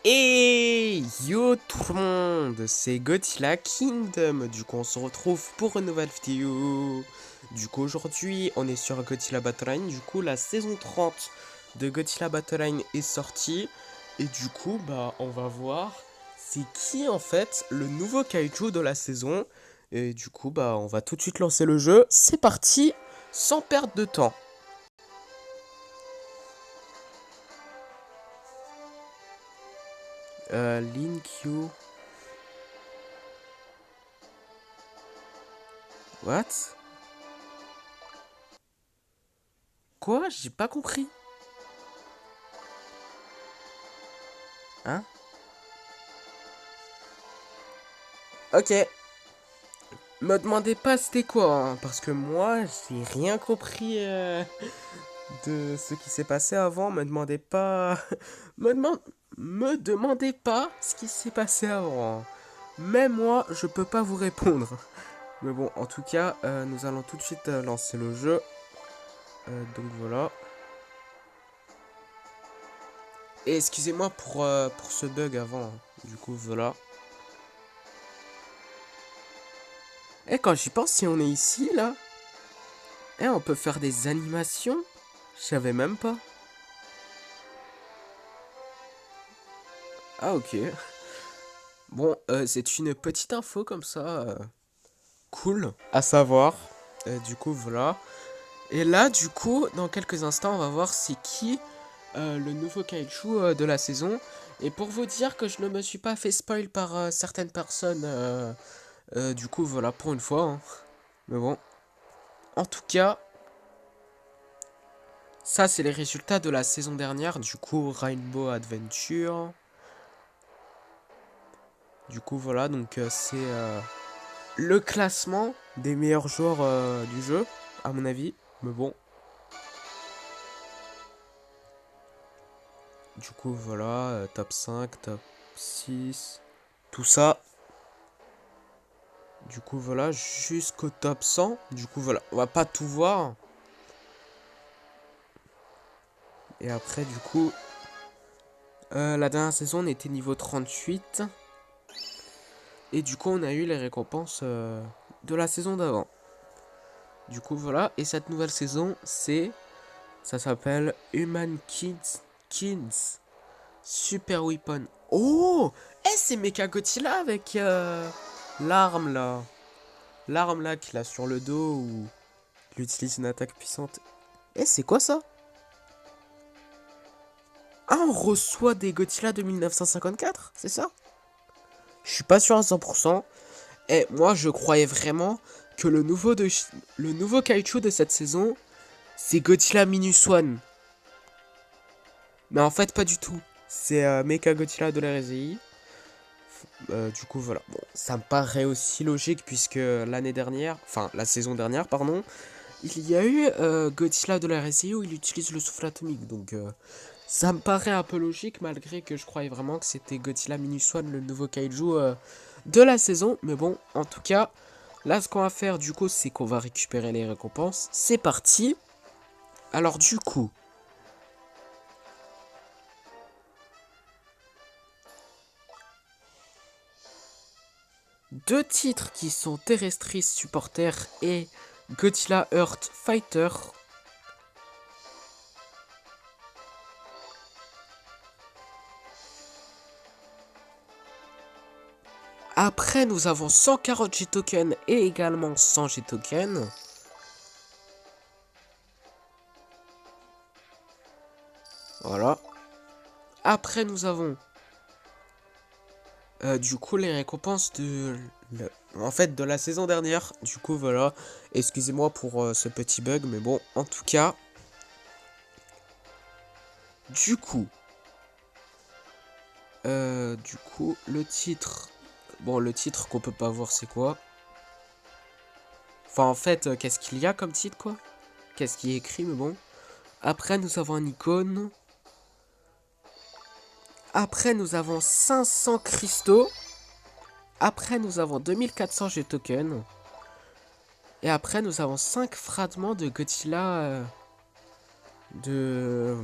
Et yo tout le monde, c'est Godzilla Kingdom. Du coup, on se retrouve pour une nouvelle vidéo. Du coup, aujourd'hui, on est sur Godzilla Battleline. Du coup, la saison 30 de Godzilla Battleline est sortie. Et du coup, on va voir c'est qui en fait le nouveau kaiju de la saison. Et du coup, on va tout de suite lancer le jeu. C'est parti, sans perdre de temps. Linkyu. What? Quoi? J'ai pas compris. Hein? Ok. Me demandez pas c'était quoi, hein, parce que moi, j'ai rien compris de ce qui s'est passé avant. Me demandez pas... me, demande... me demandez pas ce qui s'est passé avant. Même moi, je peux pas vous répondre. Mais bon, en tout cas, nous allons tout de suite lancer le jeu. Donc voilà. Et excusez-moi pour ce bug avant, hein. Du coup, voilà. Et quand j'y pense, si on est ici, là, on peut faire des animations. Je savais même pas. Ah, ok. Bon, c'est une petite info comme ça. Cool à savoir. Du coup, voilà. Et là, du coup, dans quelques instants, on va voir c'est qui le nouveau kaiju de la saison. Et pour vous dire que je ne me suis pas fait spoil par certaines personnes, du coup, voilà, pour une fois, hein. Mais bon. En tout cas, ça, c'est les résultats de la saison dernière. Du coup, Rainbow Adventure. Du coup, voilà, donc c'est le classement des meilleurs joueurs du jeu, à mon avis. Mais bon. Du coup, voilà, top 5, top 6, tout ça. Du coup, voilà, jusqu'au top 100. Du coup, voilà, on va pas tout voir. Et après, du coup, la dernière saison, on était niveau 38. Et du coup, on a eu les récompenses de la saison d'avant. Du coup, voilà. Et cette nouvelle saison, ça s'appelle Human Kids Super Weapon. Oh! C'est Mechagodzilla avec l'arme là. L'arme là qu'il a sur le dos où il utilise une attaque puissante. C'est quoi ça? Ah, on reçoit des Godzilla de 1954, c'est ça? Je suis pas sûr à 100%. Moi, je croyais vraiment que le nouveau kaiju de cette saison, c'est Godzilla Minus One. Mais en fait, pas du tout. C'est Mechagodzilla de la RSI. Du coup, voilà. Bon, ça me paraît aussi logique puisque l'année dernière, enfin la saison dernière, pardon, il y a eu Godzilla de la RSI où il utilise le souffle atomique. Donc, ça me paraît un peu logique malgré que je croyais vraiment que c'était Godzilla Minus One, le nouveau kaiju de la saison. Mais bon, en tout cas, là, ce qu'on va faire du coup, c'est qu'on va récupérer les récompenses. C'est parti. Alors, du coup. Deux titres qui sont Terrestris Supporter et Godzilla Earth Fighter. Après, nous avons 140 G-Tokens et également 100 G-Tokens. Voilà. Après, nous avons du coup les récompenses en fait, de la saison dernière. Du coup, voilà. Excusez-moi pour ce petit bug, mais bon, en tout cas. Du coup, le titre. Bon, le titre qu'on peut pas voir, c'est quoi? Enfin, en fait, qu'est-ce qu'il y a comme titre, quoi? Qu'est-ce qui est écrit, mais bon. Après, nous avons un icône. Après, nous avons 500 cristaux. Après, nous avons 2400 G-Tokens. Et après, nous avons 5 fragments de Godzilla de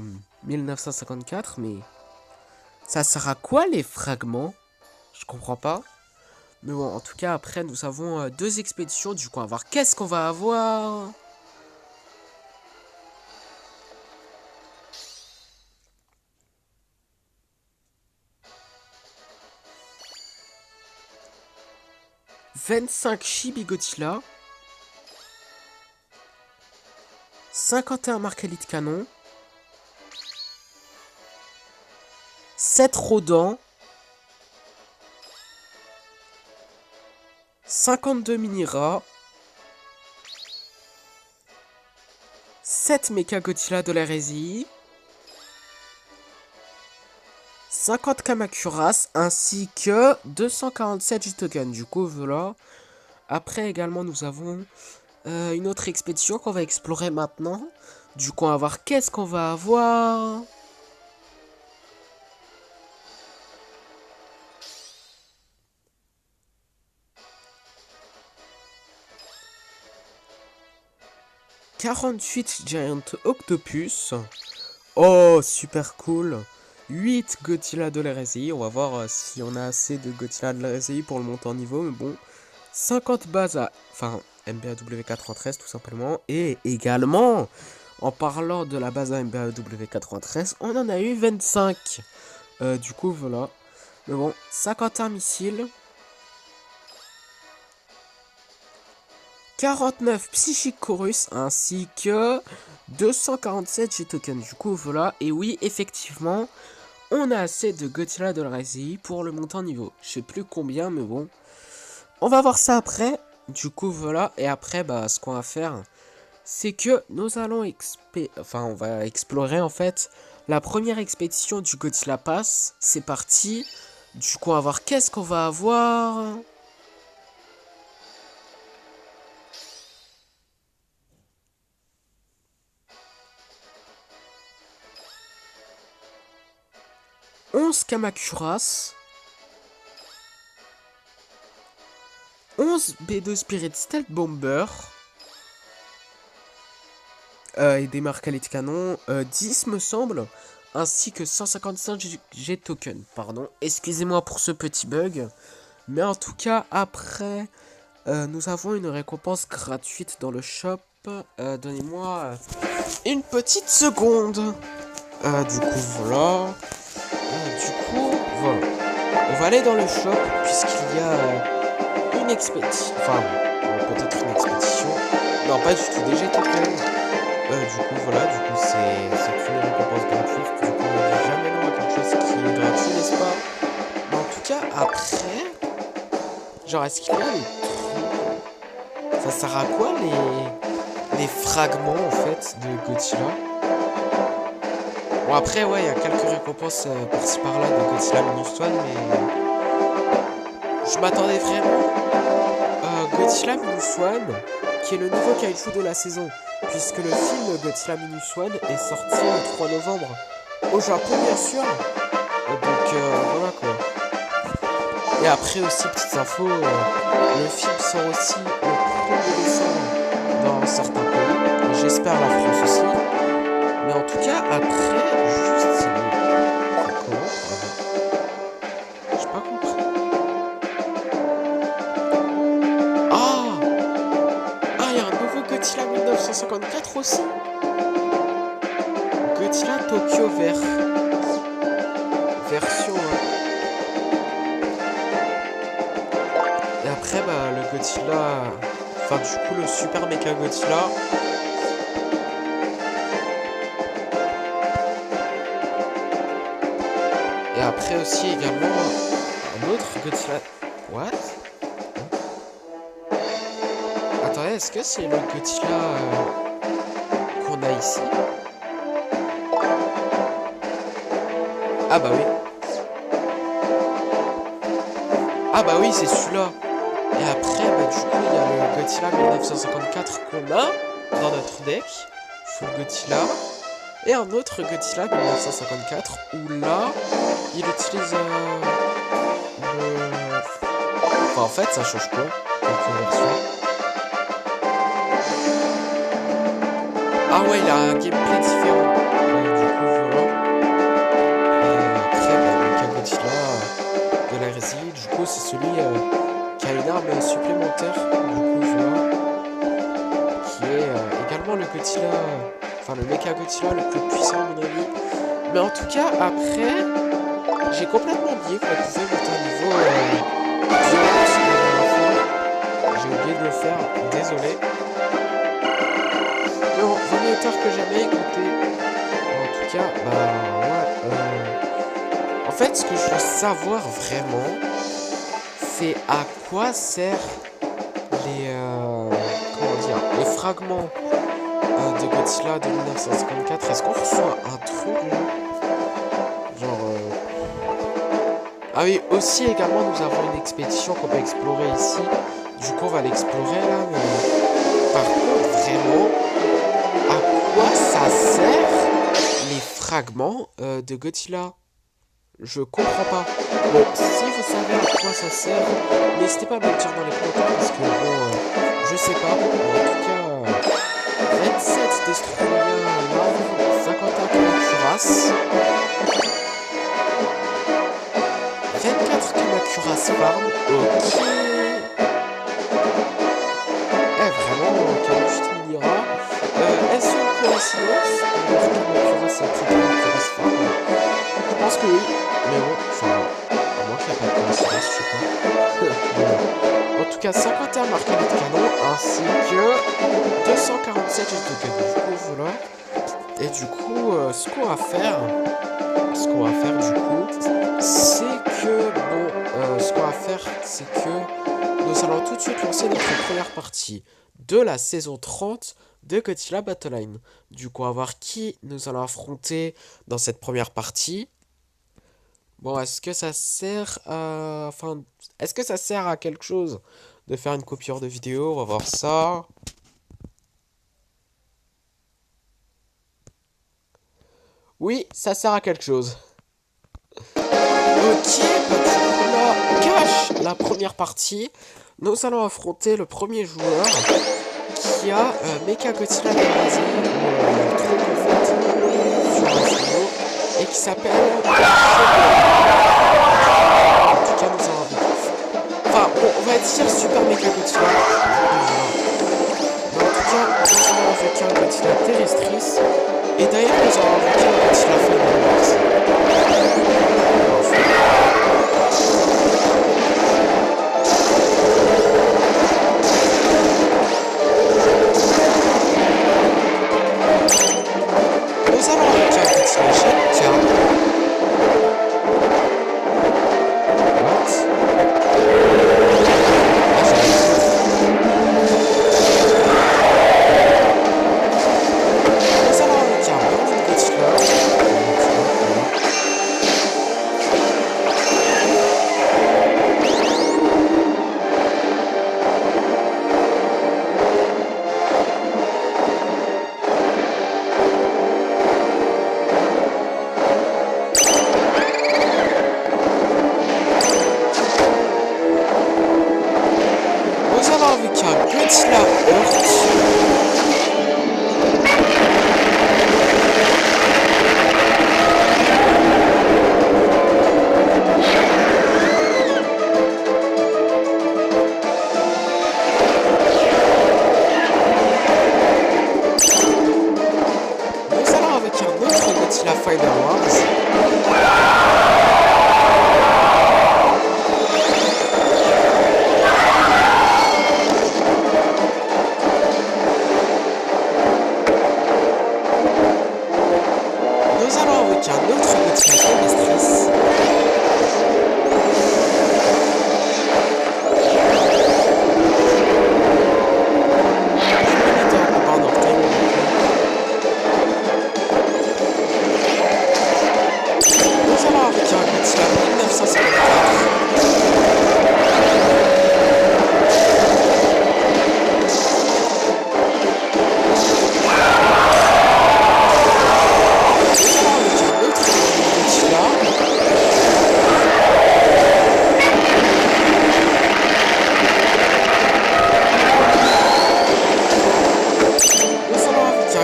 1954. Mais Ça sert à quoi les fragments? Je comprends pas. Mais bon, en tout cas, après, nous avons deux expéditions. Du coup, on va voir qu'est-ce qu'on va avoir. « 25 Chibi Godzilla. 51 Marcalite Canon. 7 Rodents. 52 Mini-Rats. 7 Mecha Godzilla de l'hérésie. 50 Kamacuras ainsi que 247 Jitoken. Du coup, voilà. Après, également, nous avons une autre expédition qu'on va explorer maintenant. Du coup, on va voir qu'est-ce qu'on va avoir. « 48 Giant Octopus. » Oh, super cool. 8 Godzilla de l'hérésie. On va voir si on a assez de Godzilla de l'hérésie pour le monter en niveau. Mais bon, 50 bases à... Enfin, MBAW93 tout simplement. Et également, en parlant de la base à MBAW93, on en a eu 25. Du coup, voilà. Mais bon, 51 missiles. 49 Psychic Chorus ainsi que 247 G-Token. Du coup, voilà. Et oui, effectivement, on a assez de Godzilla de l'hérésie pour le monter en niveau. Je sais plus combien, mais bon. On va voir ça après. Du coup, voilà. Et après, bah, ce qu'on va faire, c'est que nous allons on va explorer, en fait, la première expédition du Godzilla Pass. C'est parti. Du coup, on va voir qu'est-ce qu'on va avoir. « 11 Kamacuras. 11 B2 Spirit Stealth Bomber. Et des Marcalite Canon. 10 me semble. Ainsi que 155 G-Token. Pardon. Excusez-moi pour ce petit bug. Mais en tout cas, après, nous avons une récompense gratuite dans le shop. Donnez-moi une petite seconde. Du coup, voilà. Voilà. On va aller dans le shop puisqu'il y a une expédition. Enfin, peut-être une expédition. Non, pas du tout. Des G-Token. Du coup, voilà. Du coup, c'est une récompense gratuite. Du coup, on ne dit jamais non à quelque chose qui est gratuit, n'est-ce pas? Mais en tout cas, après... Genre, est-ce qu'il y a les trucs? Ça sert à quoi les fragments, en fait, de Godzilla? Bon, après, ouais, il y a quelques récompenses par-ci par-là de Godzilla Minus One, mais... Je m'attendais vraiment à Godzilla Minus One, qui est le nouveau kaiju de la saison, puisque le film Godzilla Minus One est sorti le 3 novembre. Au Japon, bien sûr. Donc, voilà, quoi. Et après aussi, petites infos, le film sort aussi le 1er décembre dans certains pays. J'espère la France aussi. Mais en tout cas, après, juste c'est quoi? J'ai pas compris. Ah! Ah, il y a un nouveau Godzilla 1954 aussi. Godzilla Tokyo version. Et après, bah, le Godzilla. Enfin, du coup, le Super Mecha Godzilla. Et après aussi également un autre Godzilla. What? Attendez, est-ce que c'est le Godzilla qu'on a ici? Ah bah oui. Ah bah oui, c'est celui-là. Et après, bah du coup, il y a le Godzilla 1954 qu'on a dans notre deck. Full Godzilla. Et un autre Godzilla 1954 où là, il utilise le... Enfin, en fait, ça change quoi? Quelques versions. Ah ouais, il a un gameplay différent. Du coup, voilà. Et après, bah, le c'est celui qui a une arme supplémentaire, du coup, voilà, qui est également le Godzilla, enfin le Mecha Godzilla le plus puissant à mon avis. Mais en tout cas, après, j'ai complètement oublié qu'on pouvait monter un niveau violence la dernière fois. J'ai oublié de le faire, désolé. Mais bon, vaut mieux tard que jamais, écoutez. En tout cas, bah ouais. En fait, ce que je veux savoir vraiment, c'est à quoi sert les comment dire, les fragments de Godzilla de 1954. Est-ce qu'on reçoit un truc genre ah oui, aussi également nous avons une expédition qu'on peut explorer ici. Du coup on va l'explorer là, mais par contre vraiment, à quoi ça sert les fragments de Godzilla? Je comprends pas. Bon, si vous savez à quoi ça sert, n'hésitez pas à me le dire dans les commentaires parce que bon, je sais pas. En tout cas, 27 Destroyer Love, 51 Kamacuras, 24 Kamacuras Farm, ok. Vraiment, 48 Minira. Est-ce une coïncidence? Kamacuras et Kamacuras Farm. Je pense que oui. Mais bon, enfin, à moins qu'il n'y a pas de coïncidence, je sais pas. En tout cas, 51 marqués de canon, ainsi que 247 jets de canon. Du coup, voilà. Et du coup, ce qu'on va faire, du coup, c'est que, bon, nous allons tout de suite lancer notre première partie de la saison 30 de Godzilla Battle Line. Du coup, on va voir qui nous allons affronter dans cette première partie. Bon, est-ce que ça sert à... Enfin, est-ce que ça sert à quelque chose de faire une coupure de vidéo? On va voir ça. Oui, ça sert à quelque chose. Ok, on cache la première partie. Nous allons affronter le premier joueur qui a Mecha Godzilla Namazé, le truc en fait, sur la vidéo, et qui s'appelle... En tout cas, nous allons... Enfin, bon, on va dire Super Mecha Godzilla. Mais en tout cas, nous allons avec un Godzilla Terrestris. Et d'ailleurs, nous allons avec un Godzilla Final. Nous allons avec un Godzilla Shenka.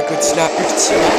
Godzilla Ultima.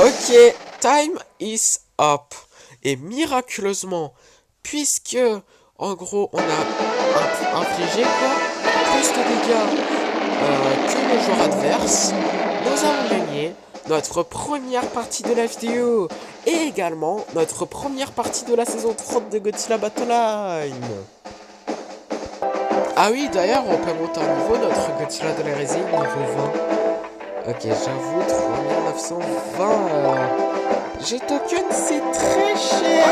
Ok, time is up. Et miraculeusement, puisque en gros on a infligé plus de dégâts que le joueur adverse, nous avons gagné notre première partie de la vidéo et également notre première partie de la saison 30 de Godzilla Battle Line. Ah oui, d'ailleurs, on peut monter en niveau notre Godzilla de la Rising niveau 20. Ok, j'avoue, 3920. J'ai token, c'est très cher.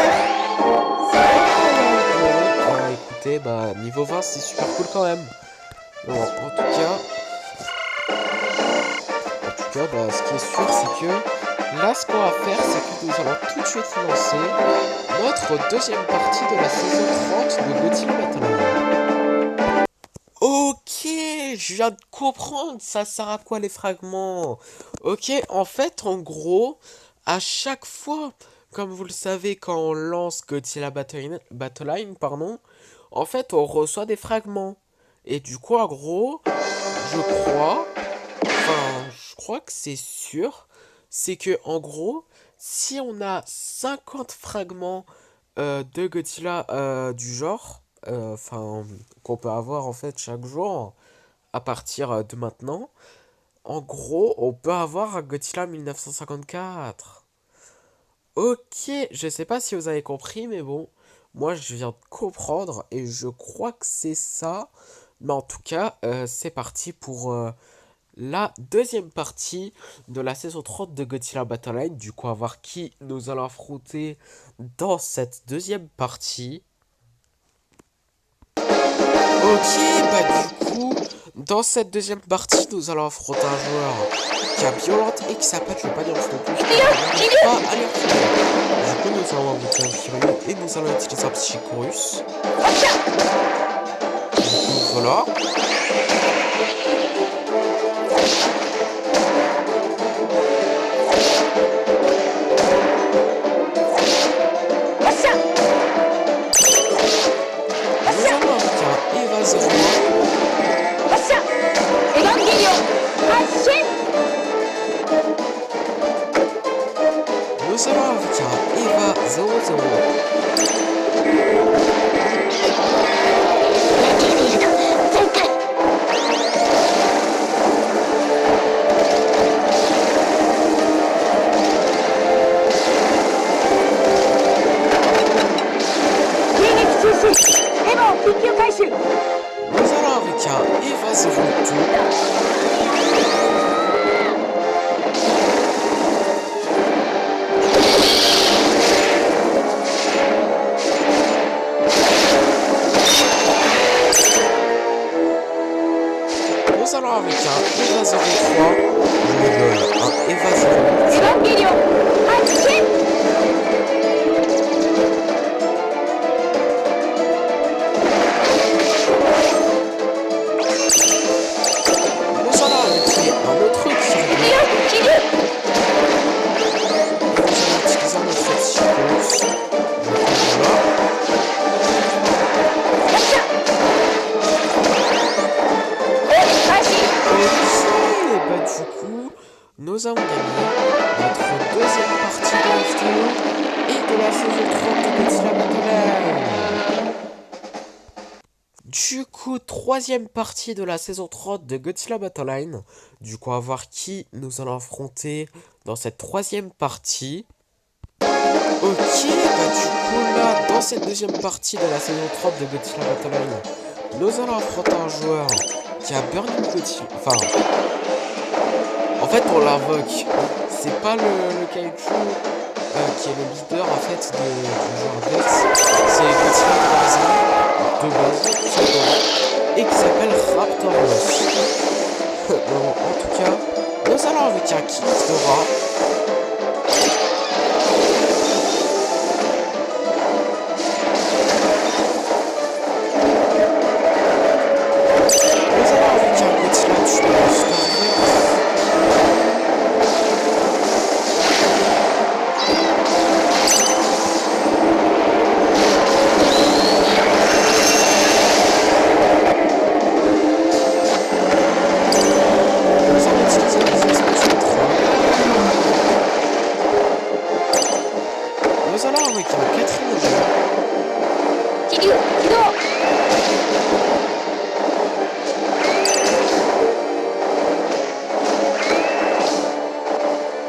Écoutez, bah, niveau 20, c'est super cool quand même. Bon, en tout cas, bah, ce qui est sûr, c'est que là, ce qu'on va faire, c'est que nous allons tout de suite lancer notre deuxième partie de la saison 30 de Godzilla Battle Line. Ok, je viens de comprendre, ça sert à quoi les fragments? Ok, en fait, en gros, à chaque fois, comme vous le savez, quand on lance Godzilla Battle Line, pardon, en fait, on reçoit des fragments. Et du coup, en gros, je crois que c'est sûr, c'est que, en gros, si on a 50 fragments de Godzilla du genre, qu'on peut avoir en fait chaque jour à partir de maintenant, en gros, on peut avoir un Godzilla 1954. Ok, je sais pas si vous avez compris, mais bon, moi je viens de comprendre et je crois que c'est ça. Mais en tout cas, c'est parti pour la deuxième partie de la saison 30 de Godzilla Battle Line. Du coup, à voir qui nous allons affronter dans cette deuxième partie. Ok, bah du coup, dans cette deuxième partie, nous allons affronter un joueur qui a violente et qui s'appelle, je vais pas dire non plus, pas aller. Du coup, nous allons inventer un Kiryu et nous allons utiliser un Psychorus. Du coup, voilà. Nous allons avec un Eva 00. Nous allons avec un Eva 02. Nous allons avec un Eva 03, un Eva 08. Nous allons avec un autre Kiryu. Nous allons utiliser notre Psychos. Voilà. Ok, bah du coup, nous avons gagné notre deuxième partie de la vidéo et de la saison 30 de Godzilla Battle. Du coup, troisième partie de la saison 30 de Godzilla Battle Line. Du coup, à voir qui nous allons affronter dans cette troisième partie. Ok, bah du coup là, dans cette deuxième partie de la saison 30 de Godzilla Battle Line, nous allons affronter un joueur qui a Burning Godzilla. Enfin, en fait on l'invoque. C'est pas le kaiju qui est le leader en fait du joueur Dex. C'est Godzilla de base, simplement, et qui s'appelle Raptoros. Bon, en tout cas, nous allons avec un King Dora.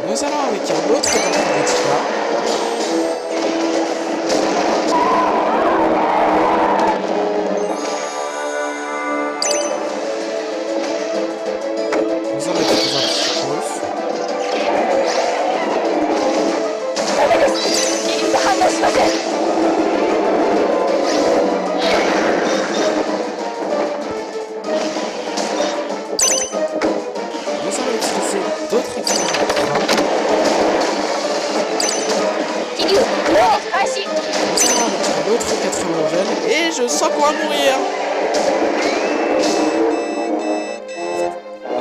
Nous allons avec un autre Godzilla. Nous allons avec un Psychos. Nous allons utiliser d'autres expériences. L'autre 80 jeunes et je sens qu'on va mourir.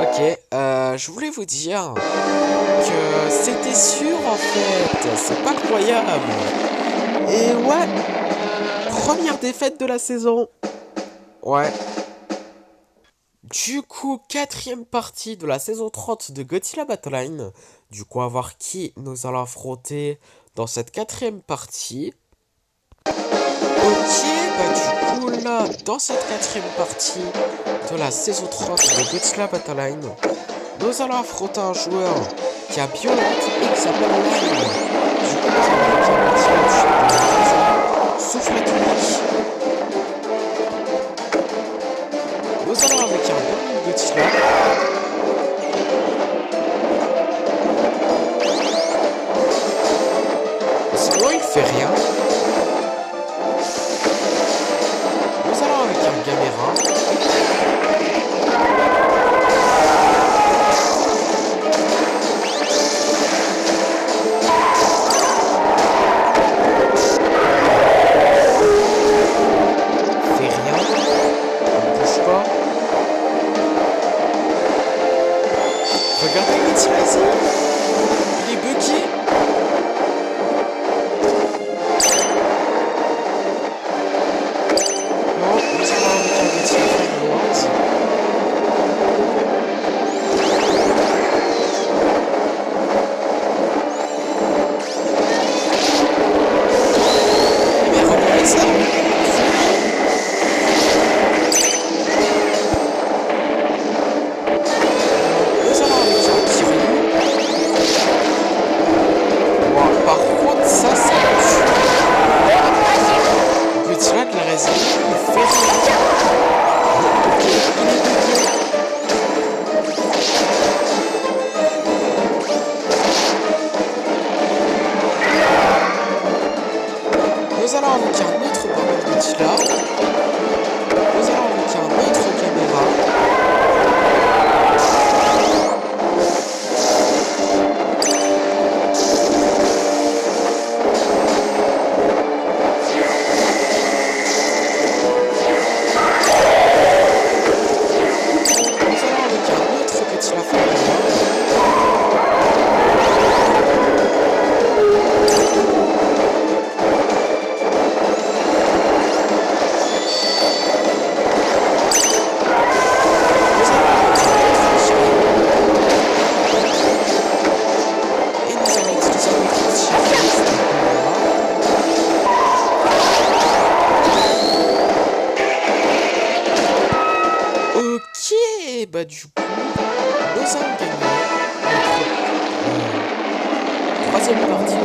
Ok, je voulais vous dire que c'était sûr en fait, c'est pas croyable. Et ouais, première défaite de la saison. Ouais. Du coup, quatrième partie de la saison 30 de Godzilla Battle Line. Du coup, à voir qui nous allons affronter dans cette quatrième partie. Ok, bah du coup là, dans cette quatrième partie de la saison 30 de Godzilla Battle Line, nous allons affronter un joueur qui a Violente et qui s'appelle Lime. Du coup, nous allons avec un personnage souffle atomique. Nous allons avec un Burning Godzilla. Sinon, il fait rien. Nous allons avec un Gamera. Fait rien. On ne bouge pas. bah du coup, nous allons gagner notre troisième partie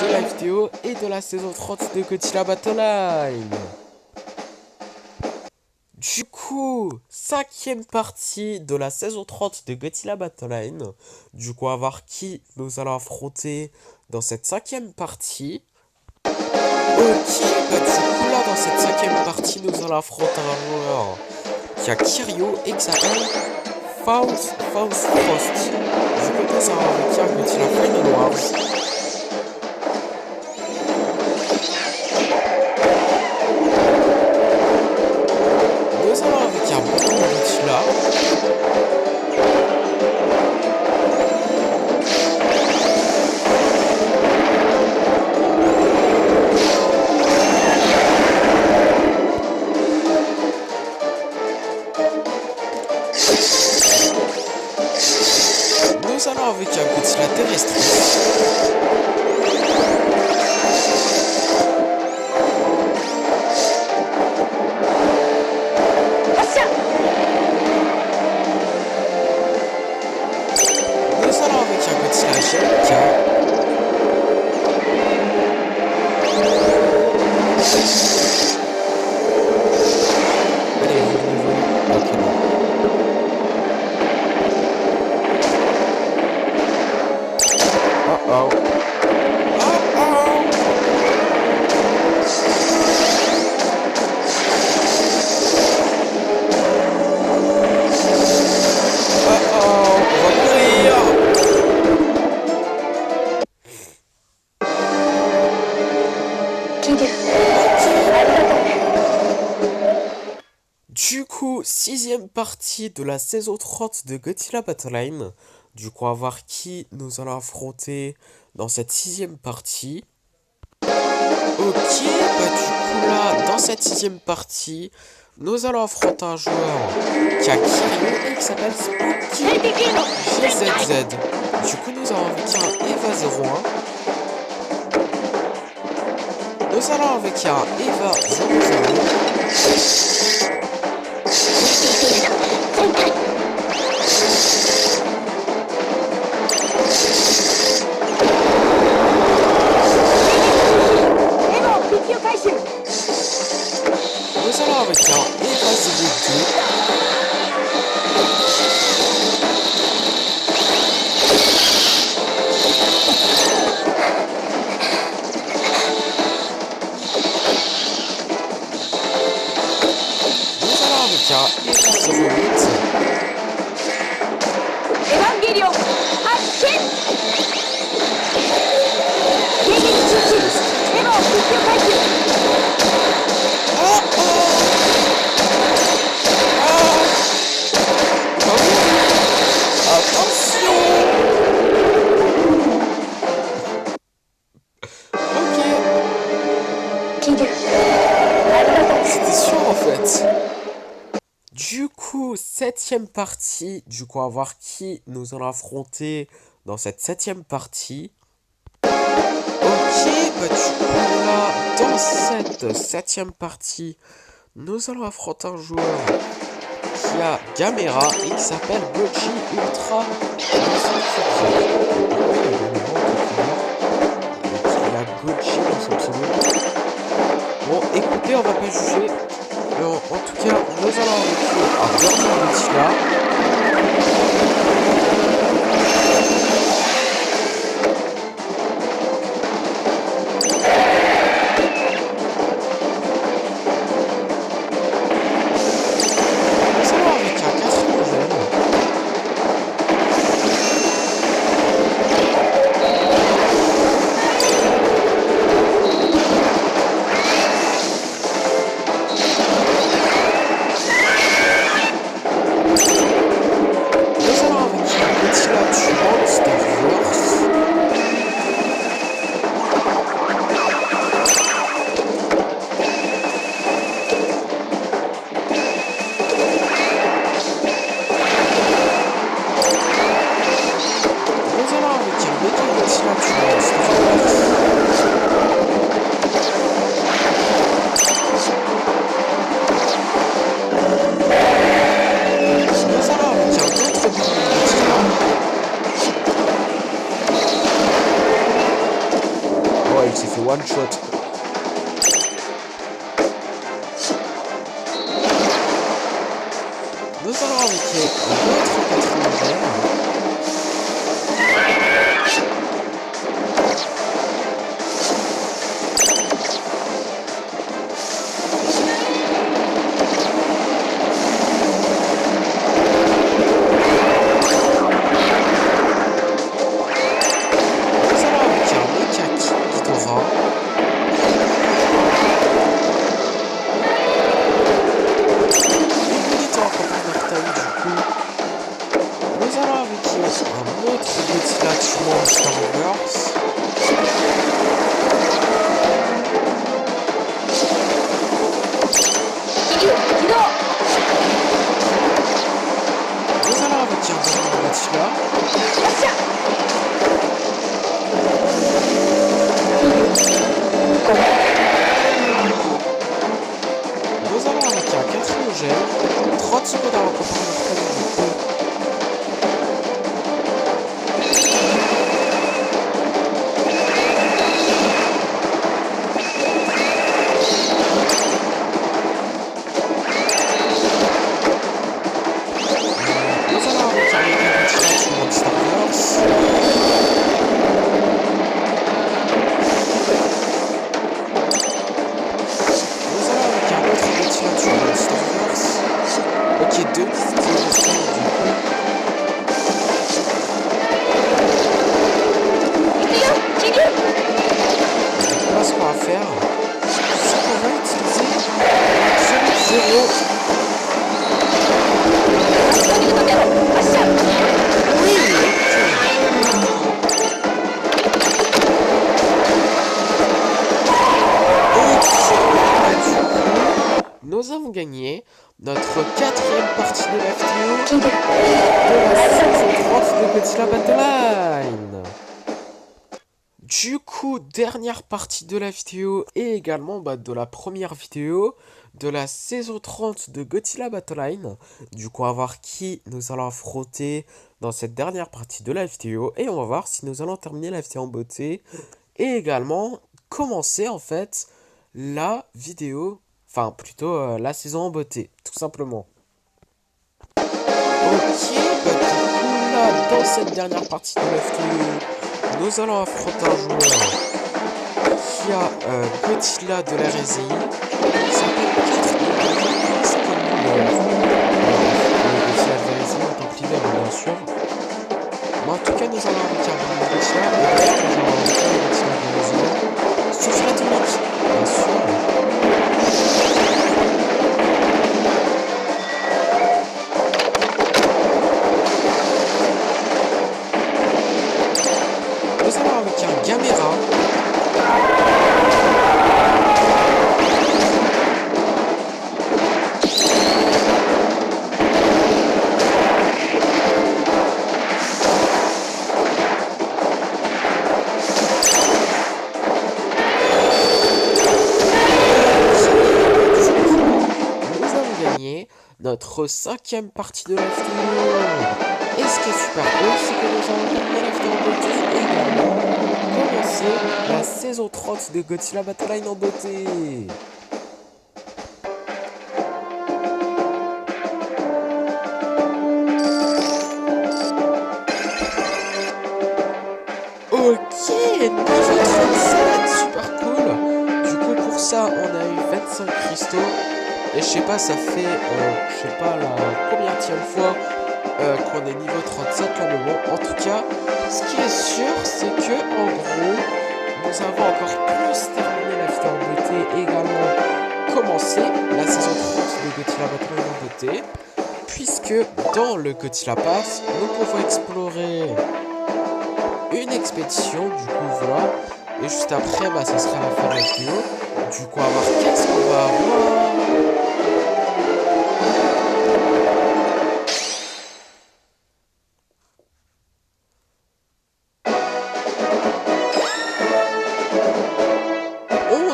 de la vidéo et de la saison 30 de Godzilla Battle Line. Du coup, cinquième partie de la saison 30 de Godzilla Battle Line. Du coup, on va voir qui nous allons affronter dans cette cinquième partie. Ok, bah du coup là, dans cette cinquième partie, nous allons affronter un joueur qui a Kiryu et qui s'appelle Faust Frost. Du coup, nous allons avec un Godzilla Final Wars. Nous allons avec un bon Godzilla. Nous allons avec un Godzilla terrestre. Nous allons avec un Godzilla GMK. Allez, ok, bon. Oh-oh. Du coup, sixième partie de la saison 30 de Godzilla Battle Line. Du coup, on va voir qui nous allons affronter dans cette sixième partie. Ok, bah du coup là, dans cette sixième partie, nous allons affronter un joueur qui a Kiryu et qui s'appelle Spooky GZZ. Du coup, nous allons avec un Eva 01. Nous allons avec un Eva 00. Nous allons avec un Eva 02. Nous allons avec un Eva 08. Evangelion, Action! Attention! Ok. C'était sûr en fait. Du coup, septième partie. Du coup, on va voir qui nous allons affronter dans cette septième partie. Ok, bah du coup là, dans cette septième partie, nous allons affronter un joueur qui a Gamera et qui s'appelle Gochi Ultra. Il a Gochi dans son pseudo. Bon, écoutez, on va pas juger. En tout cas, nous allons avec un dernier Godzilla. one shot. Nous allons invoquer notre quatrième gemme. Nous avons gagné notre quatrième partie de la vidéo de la saison 30 de Godzilla Battle Line. Du coup, dernière partie de la vidéo et également de la première vidéo de la saison 30 de Godzilla Battle Line. Du coup, on va voir qui nous allons affronter dans cette dernière partie de la vidéo et on va voir si nous allons terminer la vidéo en beauté et également commencer en fait la vidéo. Enfin, plutôt la saison en beauté, tout simplement. Ok, du coup, là, dans cette dernière partie de la vidéo, nous allons affronter un joueur qui a Godzilla de la RSI, qui s'appelle 4 c'est comme le Godzilla de la RSI en tant que leader, bien sûr. Mais en tout cas, nous allons affronter un Godzilla, et nous allons affronter un Godzilla de la RSI, souffle atomique, bien sûr. Caméra. Nous avons gagné notre 5e partie de la vidéo. Et ce qui est super cool, c'est que nous avons gagné la vidéo en beauté et également commencer la saison 30 de Godzilla Battle Line en beauté. Ok, niveau 37, super cool. Du coup, pour ça, on a eu 25 cristaux. Et je sais pas, ça fait, je sais pas la combienième fois qu'on est niveau 37 là, mais bon, en tout cas, ce qui est sûr, c'est que en gros, nous avons encore plus terminé la vidéo en beauté et également commencé la saison 30 de Godzilla Battle Line en beauté, puisque dans le Godzilla Pass, nous pouvons explorer une expédition, du coup voilà, et juste après, ça sera la fin de la vidéo. Du coup, on va voir qu'est-ce qu'on va avoir.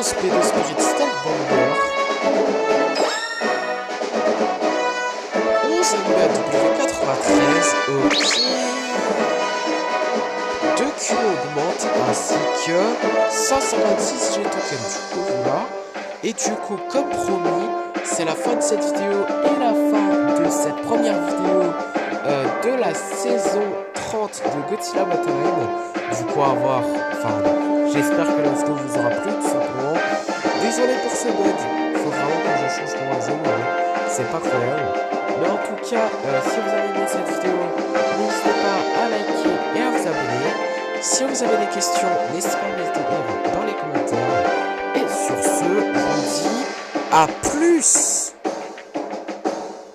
Speedo Spirit Stealth Bomber, 11 MW93, ok, 2 IQ augmente ainsi que 156 G-tokens. Du coup, voilà. Et du coup, comme promis, c'est la fin de cette vidéo et la fin de cette première vidéo de la saison 30 de Godzilla Battle Line. Du coup, j'espère que la vidéo vous aura plu, tout simplement. Désolé pour ce bug, il faut vraiment que je change mon réseau, c'est pas croyable. Mais en tout cas, si vous avez aimé cette vidéo, n'hésitez pas à liker et à vous abonner. Si vous avez des questions, n'hésitez pas à me les dire dans les commentaires. Et sur ce, je vous dis à plus!